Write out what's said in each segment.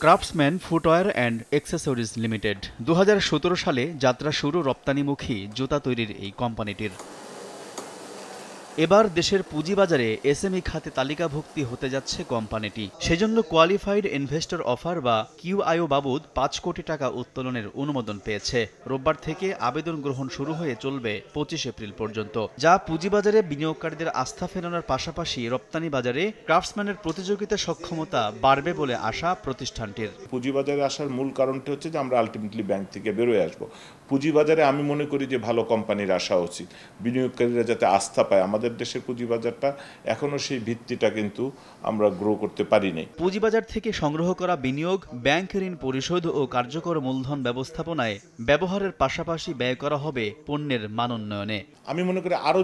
Craftsman footwear and accessories limited ২০১৭ সালে যাত্রা শুরু রপ্তানিমুখী জুতা তৈরির এই কোম্পানিটির। এবার দেশের পুঁজিবাজারে এসএমই খাতে তালিকাভুক্তি হতে যাচ্ছে কোম্পানিটি। সেজন্য কোয়ালিফাইড ইনভেস্টর অফার বা কিউআইও বাবদ ৫ কোটি টাকা উত্তোলনের অনুমোদন পেয়েছে। রোববার থেকে আবেদন গ্রহণ শুরু হয়ে চলবে ২৫ এপ্রিল পর্যন্ত, যা পুঁজিবাজারে বিনিয়োগকারীদের আস্থা ফেরানোর পাশাপাশি রপ্তানি বাজারে ক্রাফটসম্যানের প্রতিযোগিতা সক্ষমতা বাড়বে বলে আশা প্রতিষ্ঠানটির। পুঁজিবাজারে আসার মূল কারণটি হচ্ছে যে আমরা আলটিমেটলি ব্যাংক থেকে বেরোয় আসবো। পুঁজিবাজারে আমি মনে করি যে ভালো কোম্পানির আসা উচিত, বিনিয়োগকারীরা যাতে আস্থা পায়। আমাদের দেশের পুঁজিবাজারটা এখনো সেই ভিত্তিটা কিন্তু আমরা গ্রো করতে পারি নাই। পুঁজিবাজার থেকে সংগ্রহ করা বিনিয়োগ ব্যাংক ঋণ পরিশোধ ও কার্যকর মূলধন ব্যবস্থাপনায় ব্যবহারের পাশাপাশি ব্যয় করা হবে পণ্যের মান উন্নয়নে। আমি মনে করি আরও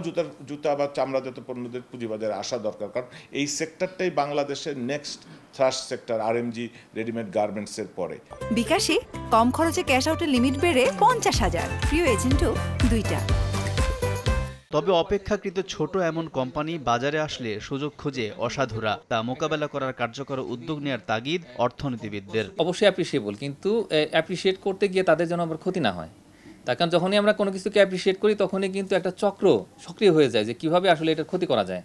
জুতা বা চামড়াজাত পণ্যদের পুঁজিবাজারে আসা দরকার, কারণ এই সেক্টরটাই বাংলাদেশের next thrust sector RMG readymade গার্মেন্টসের পরে। বিকাশে কম খরচে ক্যাশ আউটের লিমিট বেড়ে ৫০,০০০, প্রিয় এজেন্টও ২টা। তবে অপেক্ষাকৃত ছোট এমন কোম্পানি বাজারে আসলে সুযোগ খুঁজে অসাধুরা। তা মোকাবেলা করার কার্যকর উদ্যোগ নেওয়ার তাগিদ অর্থনীতিবিদদের। অবশ্যই অ্যাপ্রিসিয়েবল, কিন্তু অ্যাপ্রিসিয়েট করতে গিয়ে তাদের যেন আবার ক্ষতি না হয়। তার কারণ যখনই আমরা কোনো কিছুকে অ্যাপ্রিসিয়েট করি তখনই কিন্তু একটা চক্র সক্রিয় হয়ে যায় যে কিভাবে আসলে এটার ক্ষতি করা যায়,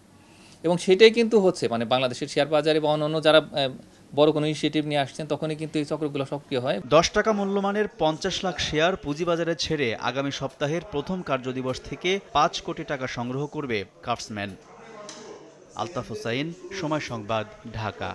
এবং সেটাই কিন্তু হচ্ছে মানে বাংলাদেশের শেয়ার বাজারে বা অন্য যারা বড় কোনো ইনিশিয়েটিভ নিয়ে আসছেন তখনই কিন্তু এই চক্রগুলো সক্রিয় হয়। ১০ টাকা মূল্যমানের ৫০ লাখ শেয়ার পুঁজিবাজারে ছেড়ে আগামী সপ্তাহের প্রথম কার্যদিবস থেকে ৫ কোটি টাকা সংগ্রহ করবে ক্রাফটসম্যান। আলতাফ হোসাইন, সময় সংবাদ, ঢাকা।